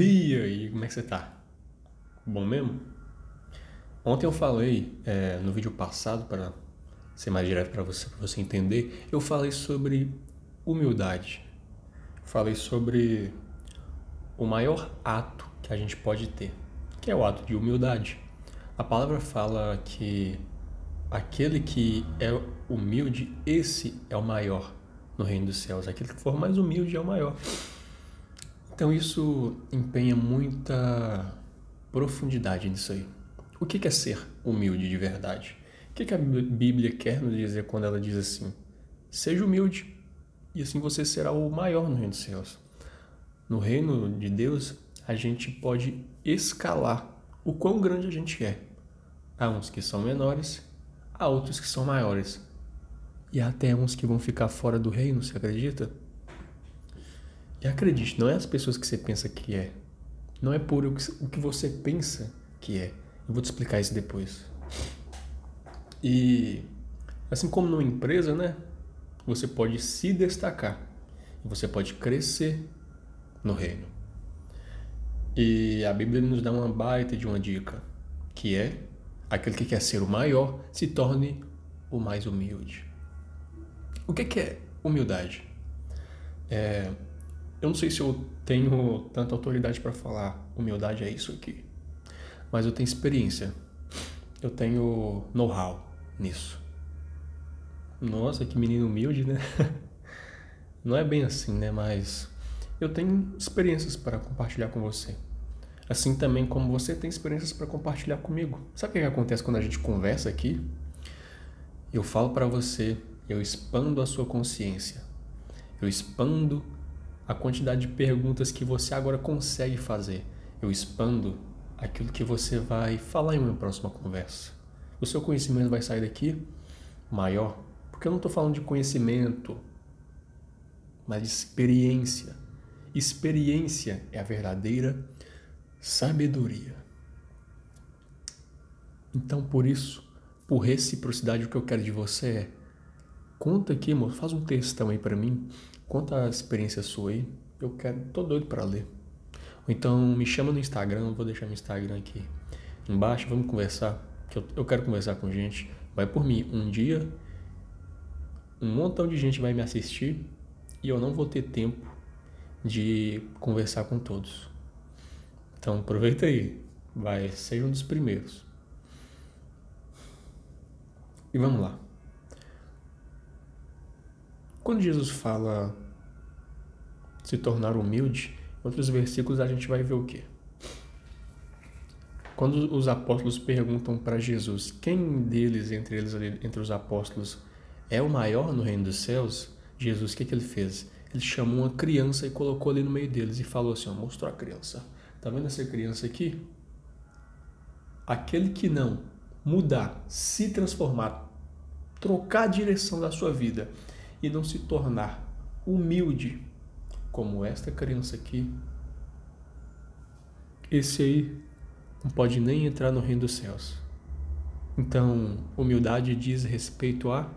E aí, como é que você tá? Bom mesmo? Ontem eu falei, no vídeo passado, para ser mais direto para você entender, eu falei sobre humildade. Falei sobre o maior ato que a gente pode ter, que é o ato de humildade. A palavra fala que aquele que é humilde, esse é o maior no reino dos céus. Aquele que for mais humilde é o maior. Então isso empenha muita profundidade nisso aí. O que é ser humilde de verdade? O que a Bíblia quer nos dizer quando ela diz assim: seja humilde e assim você será o maior no reino dos céus? No reino de Deus, a gente pode escalar o quão grande a gente é. Há uns que são menores, há outros que são maiores. E há até uns que vão ficar fora do reino, você acredita? E acredite, não é as pessoas que você pensa que é. Não é por o que você pensa que é. Eu vou te explicar isso depois. E assim como numa empresa, né? Você pode se destacar. E você pode crescer no reino. E a Bíblia nos dá uma baita de uma dica. Que é, aquele que quer ser o maior, se torne o mais humilde. O que é humildade? Eu não sei se eu tenho tanta autoridade para falar humildade é isso aqui, mas eu tenho experiência, eu tenho know-how nisso. Nossa, que menino humilde, né? Não é bem assim, né? Mas eu tenho experiências para compartilhar com você. Assim também como você tem experiências para compartilhar comigo. Sabe o que acontece quando a gente conversa aqui? Eu falo para você, eu expando a sua consciência. Eu expando a quantidade de perguntas que você agora consegue fazer. Eu expando aquilo que você vai falar em uma próxima conversa. O seu conhecimento vai sair daqui maior, porque eu não estou falando de conhecimento, mas de experiência. Experiência é a verdadeira sabedoria. Então, por isso, por reciprocidade, o que eu quero de você é: conta aqui, moço, faz um textão aí pra mim, conta a experiência sua aí, eu quero, tô doido pra ler. Ou então me chama no Instagram, vou deixar meu Instagram aqui embaixo, vamos conversar, que eu quero conversar com gente. Vai por mim, um dia um montão de gente vai me assistir e eu não vou ter tempo de conversar com todos. Então aproveita aí, vai, seja um dos primeiros. E vamos lá. Quando Jesus fala se tornar humilde, em outros versículos a gente vai ver o quê? Quando os apóstolos perguntam para Jesus quem deles, entre os apóstolos, é o maior no reino dos céus, Jesus, o que ele fez? Ele chamou uma criança e colocou ali no meio deles e falou assim, mostrou a criança. Tá vendo essa criança aqui? Aquele que não mudar, se transformar, trocar a direção da sua vida e não se tornar humilde como esta criança aqui, esse aí não pode nem entrar no reino dos céus. Então, humildade diz respeito a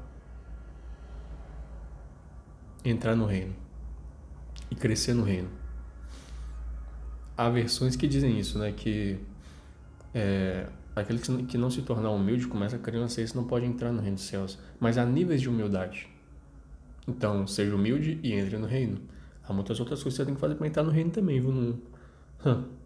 entrar no reino e crescer no reino. Há versões que dizem isso, né? Que aquele que não se tornar humilde, como essa criança, esse não pode entrar no reino dos céus. Mas há níveis de humildade. Então, seja humilde e entre no reino. Há muitas outras coisas que você tem que fazer para entrar no reino também, viu? Não...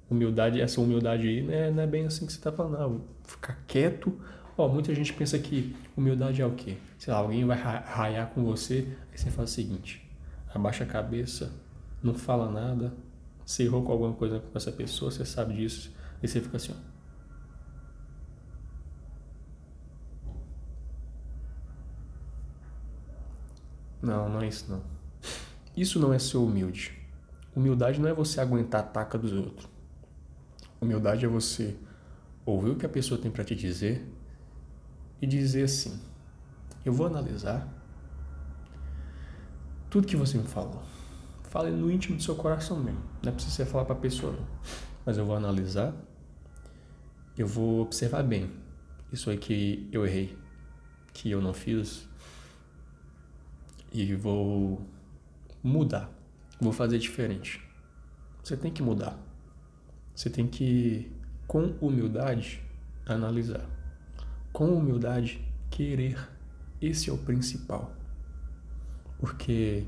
Humildade, essa humildade aí não é bem assim que você tá falando, não. Ficar quieto. Muita gente pensa que humildade é o quê? Sei lá, alguém vai raiar com você, aí você faz o seguinte: abaixa a cabeça, não fala nada, você errou com alguma coisa com essa pessoa, você sabe disso, aí você fica assim, ó. Não, não é isso não. Isso não é ser humilde. Humildade não é você aguentar a taca dos outros. Humildade é você ouvir o que a pessoa tem para te dizer e dizer assim: eu vou analisar tudo que você me falou. Fale no íntimo do seu coração mesmo. Não é preciso você falar para a pessoa não. Mas eu vou analisar, eu vou observar bem isso aí que eu errei, que eu não fiz, e vou mudar, vou fazer diferente. Você tem que mudar. Você tem que, com humildade, analisar. Com humildade, querer. Esse é o principal. Porque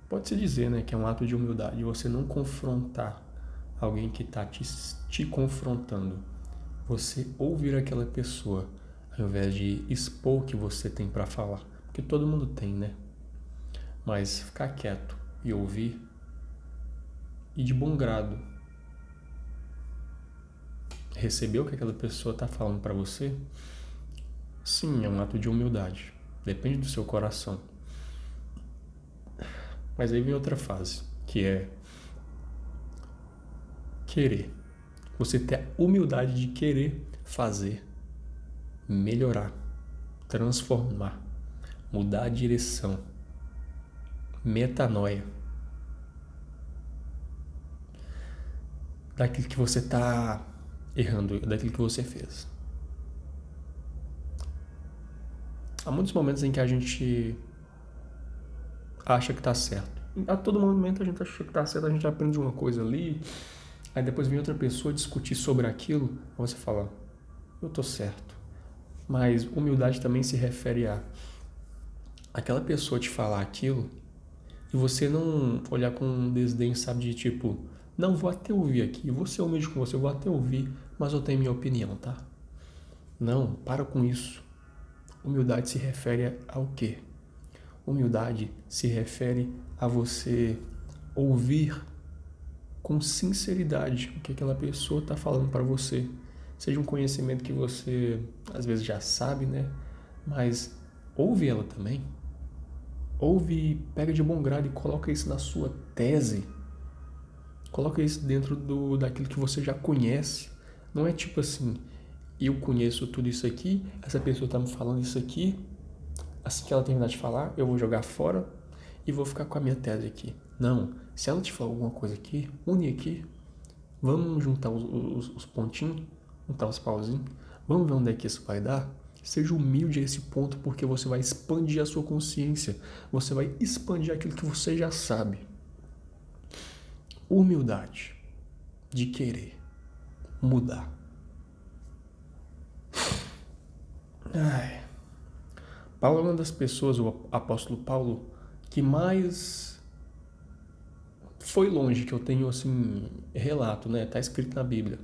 pode-se dizer, né, que é um ato de humildade você não confrontar alguém que está te confrontando. Você ouvir aquela pessoa, ao invés de expor o que você tem para falar. Porque todo mundo tem, né? Mas ficar quieto e ouvir, e de bom grado receber o que aquela pessoa está falando para você, sim, é um ato de humildade. Depende do seu coração. Mas aí vem outra fase, que é querer. Você ter a humildade de querer fazer, melhorar, transformar, mudar a direção, metanoia daquilo que você está errando, daquilo que você fez. Há muitos momentos em que a gente acha que está certo. A todo momento a gente acha que está certo, a gente aprende uma coisa ali, aí depois vem outra pessoa discutir sobre aquilo, aí você fala, eu tô certo. Mas humildade também se refere a aquela pessoa te falar aquilo e você não olhar com desdém, sabe, de tipo, não, vou até ouvir aqui, vou ser humilde com você, vou até ouvir, mas eu tenho minha opinião, tá? Não, para com isso. Humildade se refere ao quê? Humildade se refere a você ouvir com sinceridade o que aquela pessoa está falando para você. Seja um conhecimento que você às vezes já sabe, né? Mas ouve ela também. Ouve, pega de bom grado e coloca isso na sua tese. Coloca isso dentro daquilo que você já conhece. Não é tipo assim, eu conheço tudo isso aqui, essa pessoa está me falando isso aqui, assim que ela terminar de falar, eu vou jogar fora e vou ficar com a minha tese aqui. Não, se ela te falar alguma coisa aqui, une aqui, vamos juntar os pontinhos, juntar os pauzinhos, vamos ver onde é que isso vai dar. Seja humilde a esse ponto, porque você vai expandir a sua consciência, você vai expandir aquilo que você já sabe. Humildade de querer mudar. Paulo é uma das pessoas, o apóstolo Paulo, que mais foi longe, que eu tenho assim, relato, né? Tá escrito na Bíblia.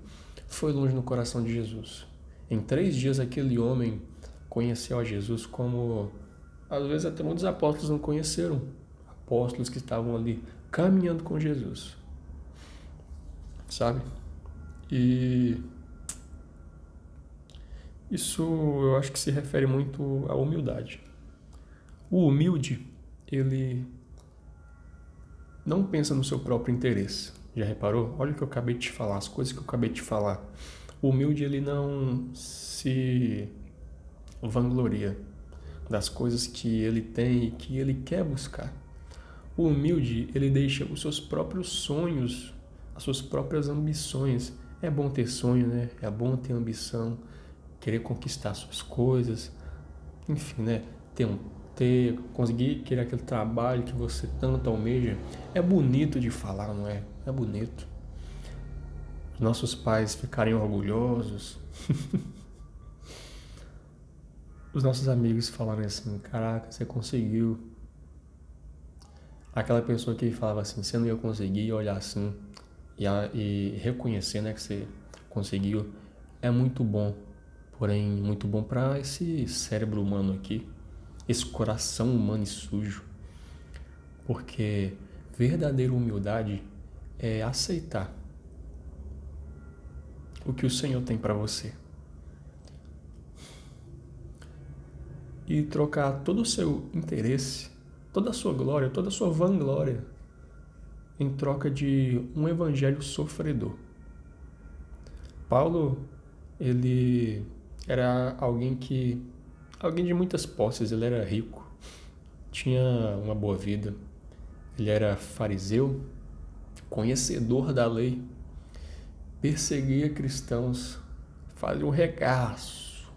Foi longe no coração de Jesus. Em 3 dias aquele homem conheceu a Jesus como, às vezes até muitos apóstolos não conheceram. Apóstolos que estavam ali caminhando com Jesus. Sabe? E isso eu acho que se refere muito à humildade. O humilde, ele não pensa no seu próprio interesse. Já reparou? Olha o que eu acabei de te falar, as coisas que eu acabei de te falar. O humilde, ele não se vangloria das coisas que ele tem e que ele quer buscar. O humilde, ele deixa os seus próprios sonhos, as suas próprias ambições. É bom ter sonho, né? É bom ter ambição, querer conquistar suas coisas, enfim, né? Conseguir querer aquele trabalho que você tanto almeja. É bonito de falar, não é? É bonito. Os nossos pais ficarem orgulhosos. Os nossos amigos falarem assim, caraca, você conseguiu. Aquela pessoa que falava assim, você não ia conseguir, olhar assim e reconhecer, né, que você conseguiu, é muito bom. Porém, muito bom para esse cérebro humano aqui, esse coração humano e sujo. Porque verdadeira humildade é aceitar o que o Senhor tem para você. E trocar todo o seu interesse, toda a sua glória, toda a sua vanglória em troca de um evangelho sofredor. Paulo, ele era alguém de muitas posses, ele era rico, tinha uma boa vida, ele era fariseu, conhecedor da lei, perseguia cristãos, fazia um regaço.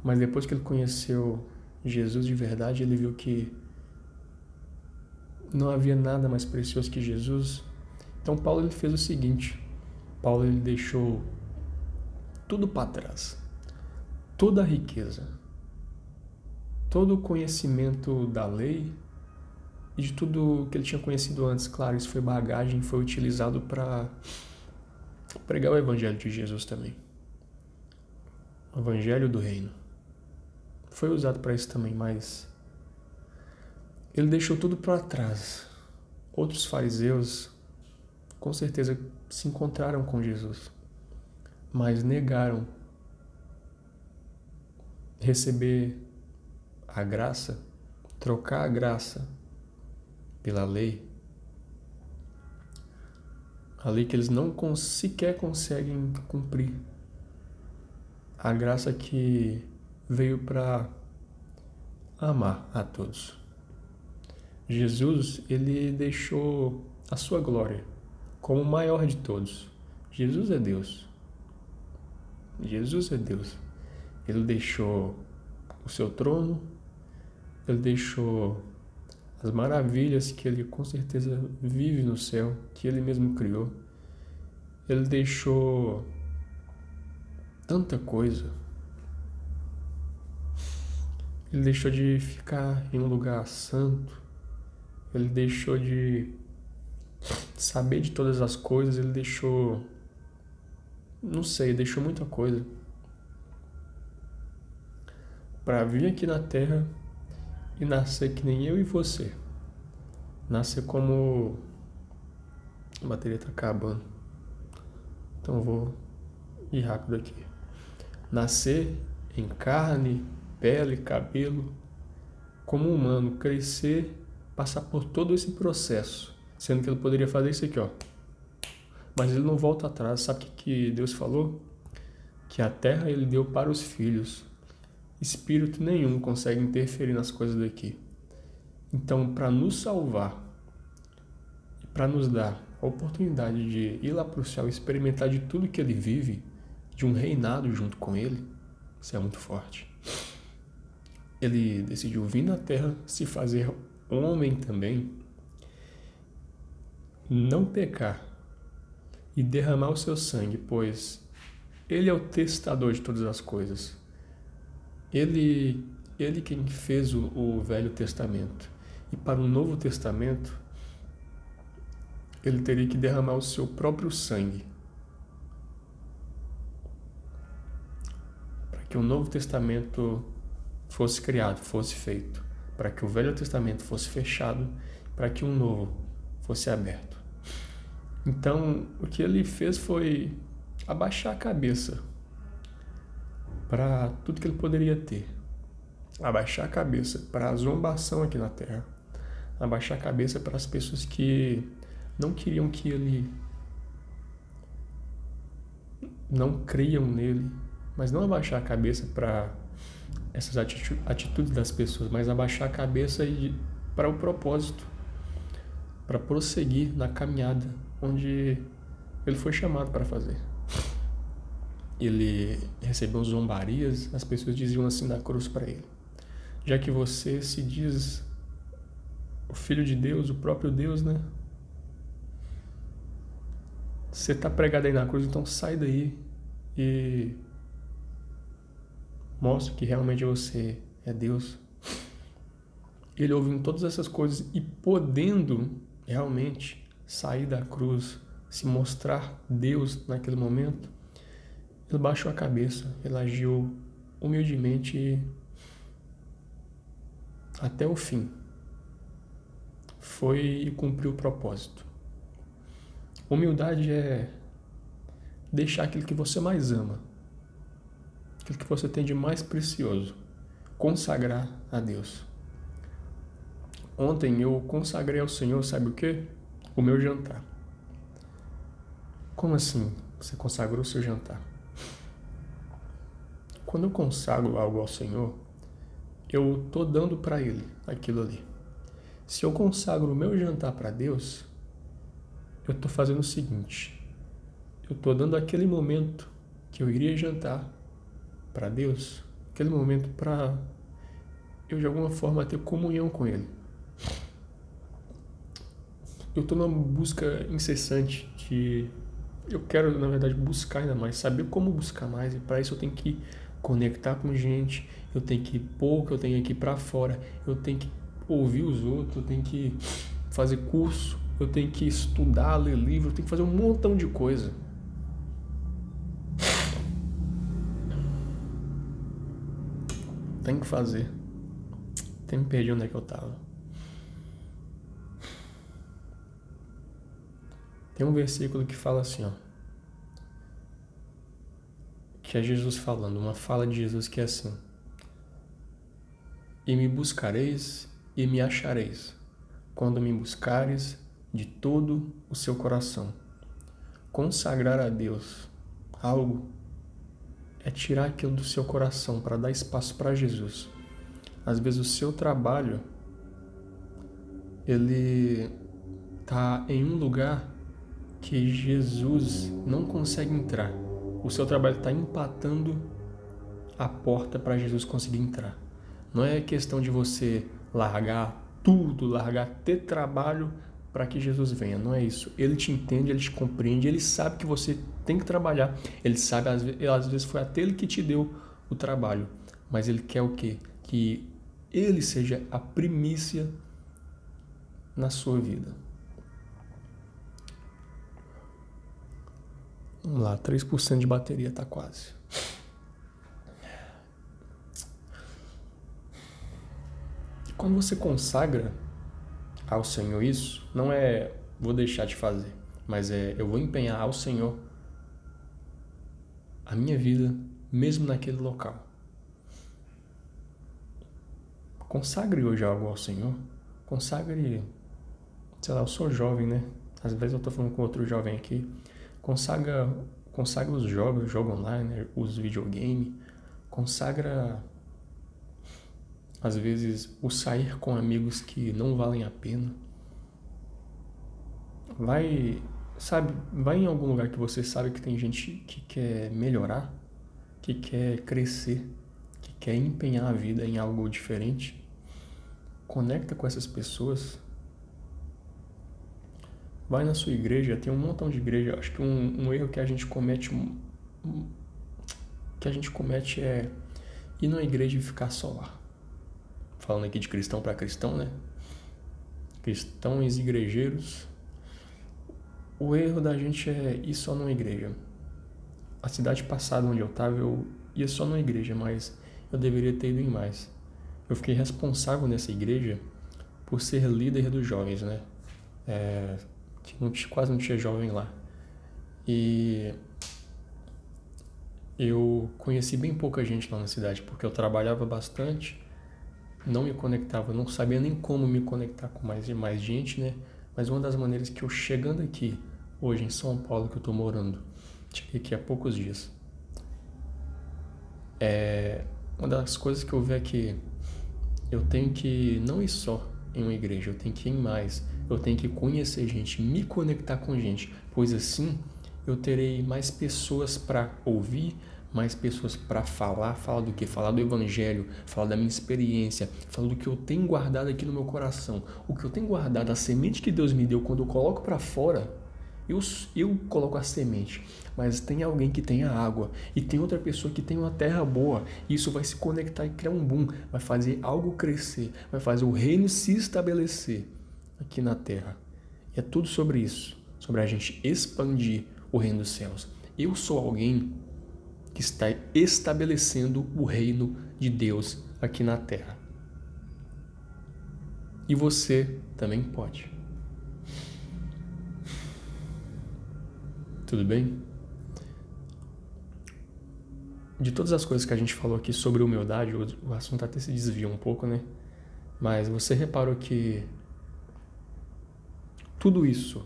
Mas depois que ele conheceu Jesus de verdade, ele viu que não havia nada mais precioso que Jesus. Então Paulo ele fez o seguinte: Paulo ele deixou tudo para trás, toda a riqueza, todo o conhecimento da lei e de tudo que ele tinha conhecido antes. Claro, isso foi bagagem, foi utilizado para pregar o evangelho de Jesus também. O evangelho do reino foi usado para isso também, mas ele deixou tudo para trás. Outros fariseus com certeza se encontraram com Jesus, mas negaram receber a graça, trocar a graça pela lei, a lei que eles não sequer conseguem cumprir, a graça que veio para amar a todos. Jesus, ele deixou a sua glória como o maior de todos. Jesus é Deus. Jesus é Deus. Ele deixou o seu trono, ele deixou as maravilhas que ele com certeza vive no céu, que ele mesmo criou. Ele deixou tanta coisa. Ele deixou de ficar em um lugar santo. Ele deixou de saber de todas as coisas. Ele deixou, não sei, deixou muita coisa para vir aqui na Terra e nascer que nem eu e você. Nascer como... A bateria tá acabando, então eu vou ir rápido aqui. Nascer em carne, pele, cabelo, como humano, crescer, passar por todo esse processo, sendo que ele poderia fazer isso aqui, ó. Mas ele não volta atrás. Sabe o que Deus falou? Que a terra ele deu para os filhos. Espírito nenhum consegue interferir nas coisas daqui. Então, para nos salvar e para nos dar a oportunidade de ir lá para o céu e experimentar de tudo que ele vive, de um reinado junto com ele, isso é muito forte. Ele decidiu vir na terra, se fazer homem também, não pecar e derramar o seu sangue, pois ele é o testador de todas as coisas. Ele quem fez o Velho Testamento. E para o Novo Testamento, ele teria que derramar o seu próprio sangue. Para que o Novo Testamento fosse criado, fosse feito. Para que o Velho Testamento fosse fechado, para que um novo fosse aberto. Então, o que ele fez foi abaixar a cabeça para tudo que ele poderia ter. Abaixar a cabeça para a zombação aqui na Terra. Abaixar a cabeça para as pessoas que não queriam que ele... não criam nele. Mas não abaixar a cabeça para essas atitudes das pessoas, mas abaixar a cabeça para o propósito. Para prosseguir na caminhada onde ele foi chamado para fazer. Ele recebeu zombarias, as pessoas diziam assim na cruz para ele: já que você se diz o Filho de Deus, o próprio Deus, né? Você está pregado aí na cruz, então sai daí e mostra que realmente você é Deus. Ele ouvindo todas essas coisas e podendo realmente sair da cruz, se mostrar Deus naquele momento, ele baixou a cabeça, ele agiu humildemente até o fim. Foi e cumpriu o propósito. Humildade é deixar aquilo que você mais ama, aquilo que você tem de mais precioso, consagrar a Deus. Ontem eu consagrei ao Senhor, sabe o quê? O meu jantar. Como assim você consagrou o seu jantar? Quando eu consagro algo ao Senhor, eu estou dando para Ele aquilo ali. Se eu consagro o meu jantar para Deus, eu estou fazendo o seguinte: eu estou dando aquele momento que eu iria jantar para Deus, aquele momento para eu de alguma forma ter comunhão com Ele. eu tô numa busca incessante de... Eu quero, na verdade, buscar ainda mais, saber como buscar mais. E para isso eu tenho que conectar com gente, eu tenho que ir pouco, eu tenho que ir para fora, eu tenho que ouvir os outros, eu tenho que fazer curso, eu tenho que estudar, ler livro, eu tenho que fazer um montão de coisa. Tem que fazer. Até me perdi onde é que eu tava. Tem um versículo que fala assim, ó. Que é Jesus falando, uma fala de Jesus que é assim: e me buscareis e me achareis, quando me buscares de todo o seu coração. Consagrar a Deus algo é tirar aquilo do seu coração para dar espaço para Jesus. Às vezes o seu trabalho, ele tá em um lugar que Jesus não consegue entrar. O seu trabalho está empatando a porta para Jesus conseguir entrar. Não é questão de você largar tudo, largar ter trabalho para que Jesus venha. Não é isso. Ele te entende, ele te compreende, ele sabe que você tem que trabalhar. Ele sabe, às vezes foi até ele que te deu o trabalho. Mas ele quer o quê? Que ele seja a primícia na sua vida. Vamos lá, 3% de bateria, tá quase. Quando você consagra ao Senhor isso, não é vou deixar de fazer, mas é eu vou empenhar ao Senhor a minha vida, mesmo naquele local. Consagre hoje algo ao Senhor. Consagre, sei lá, eu sou jovem, né? Às vezes eu tô falando com outro jovem aqui. Consagra os jogos, o jogo online, os videogames. Consagra, às vezes, o sair com amigos que não valem a pena. Vai em algum lugar que você sabe que tem gente que quer melhorar, que quer crescer, que quer empenhar a vida em algo diferente. Conecta com essas pessoas. Vai na sua igreja, tem um montão de igreja. Acho que um erro que a gente comete é ir na igreja e ficar só lá. Falando aqui de cristão para cristão, né? Cristãos igrejeiros. O erro da gente é ir só numa igreja. A cidade passada onde eu estava, eu ia só numa igreja, mas eu deveria ter ido em mais. Eu fiquei responsável nessa igreja por ser líder dos jovens, né? Quase não tinha jovem lá. E eu conheci bem pouca gente lá na cidade, porque eu trabalhava bastante, não me conectava, não sabia nem como me conectar com mais gente, né? Mas uma das maneiras que eu, chegando aqui, hoje em São Paulo, que eu tô morando, cheguei aqui há poucos dias, uma das coisas que eu vi é que eu tenho que não ir só em uma igreja, eu tenho que ir em mais, eu tenho que conhecer gente, me conectar com gente, pois assim eu terei mais pessoas para ouvir, mais pessoas para falar do que? Falar do evangelho, falar da minha experiência, falar do que eu tenho guardado aqui no meu coração, o que eu tenho guardado, a semente que Deus me deu, quando eu coloco para fora, eu coloco a semente, mas tem alguém que tem a água e tem outra pessoa que tem uma terra boa, e isso vai se conectar e criar um boom, vai fazer algo crescer, vai fazer o reino se estabelecer aqui na terra. E é tudo sobre isso, sobre a gente expandir o reino dos céus. Eu sou alguém que está estabelecendo o reino de Deus aqui na terra. E você também pode. Tudo bem? De todas as coisas que a gente falou aqui sobre humildade, o assunto até se desviou um pouco, né? Mas você reparou que tudo isso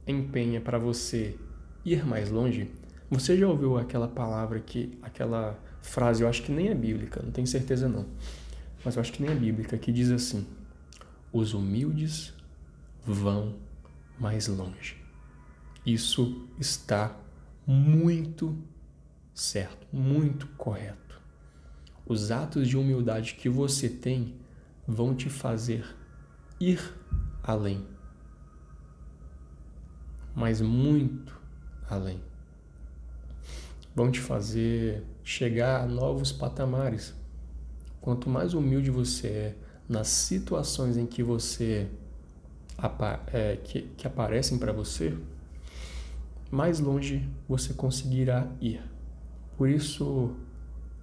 empenha para você ir mais longe? Você já ouviu aquela frase, eu acho que nem é bíblica, não tenho certeza não, mas eu acho que nem é bíblica, que diz assim: os humildes vão mais longe. Isso está muito certo, muito correto. Os atos de humildade que você tem vão te fazer ir além. mas muito além. Vão te fazer chegar a novos patamares. Quanto mais humilde você é nas situações em que você que aparecem para você, mais longe você conseguirá ir. Por isso,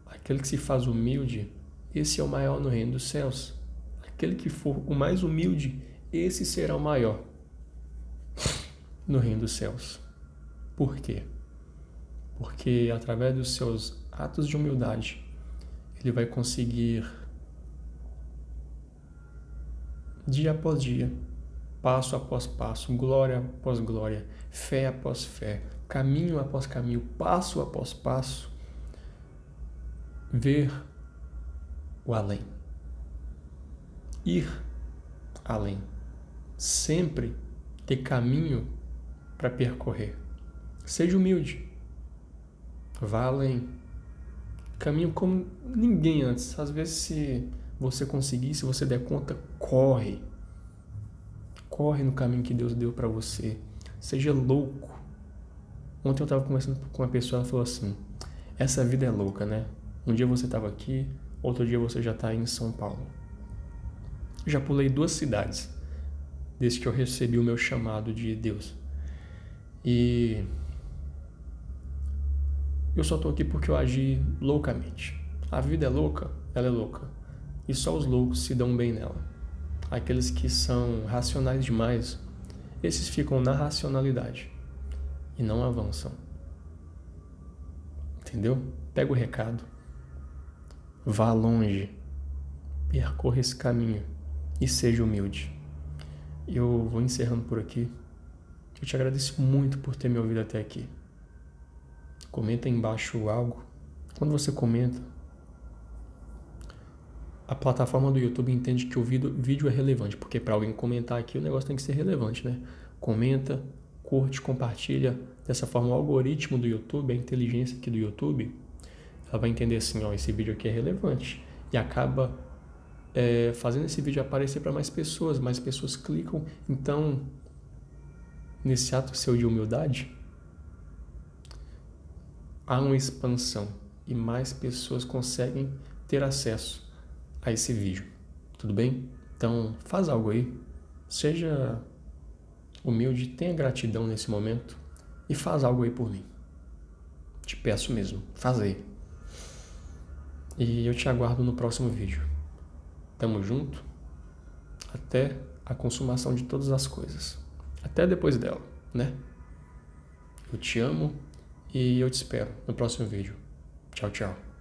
aquele que se faz humilde, esse é o maior no reino dos céus. Aquele que for o mais humilde, esse será o maior no reino dos céus. Por quê? Porque através dos seus atos de humildade, ele vai conseguir, dia após dia, passo após passo, glória após glória, fé após fé, caminho após caminho, passo após passo, ver o além. Ir além. Sempre ter caminho para percorrer. Seja humilde. Vá além. Caminho como ninguém antes. Às vezes, se você conseguir, se você der conta, corre. Corre no caminho que Deus deu para você. Seja louco. Ontem eu estava conversando com uma pessoa, ela falou assim: essa vida é louca, né? Um dia você estava aqui, outro dia você já está aí em São Paulo. Já pulei 2 cidades desde que eu recebi o meu chamado de Deus. E eu só estou aqui porque eu agi loucamente. A vida é louca, ela é louca. E só os loucos se dão bem nela. Aqueles que são racionais demais, esses ficam na racionalidade e não avançam. Entendeu? Pega o recado. Vá longe. Percorra esse caminho e seja humilde. Eu vou encerrando por aqui. Eu te agradeço muito por ter me ouvido até aqui. Comenta aí embaixo algo. Quando você comenta, a plataforma do YouTube entende que o vídeo é relevante, porque para alguém comentar aqui o negócio tem que ser relevante, né? Comenta, curte, compartilha. Dessa forma o algoritmo do YouTube, a inteligência aqui do YouTube, ela vai entender assim, ó, esse vídeo aqui é relevante. E acaba fazendo esse vídeo aparecer para mais pessoas clicam. Então, nesse ato seu de humildade, há uma expansão e mais pessoas conseguem ter acesso a esse vídeo. Tudo bem? Então, faz algo aí. Seja humilde, tenha gratidão nesse momento e faz algo aí por mim. Te peço mesmo, faz aí. E eu te aguardo no próximo vídeo. Tamo junto. Até a consumação de todas as coisas. Até depois dela, né? Eu te amo e eu te espero no próximo vídeo. Tchau, tchau.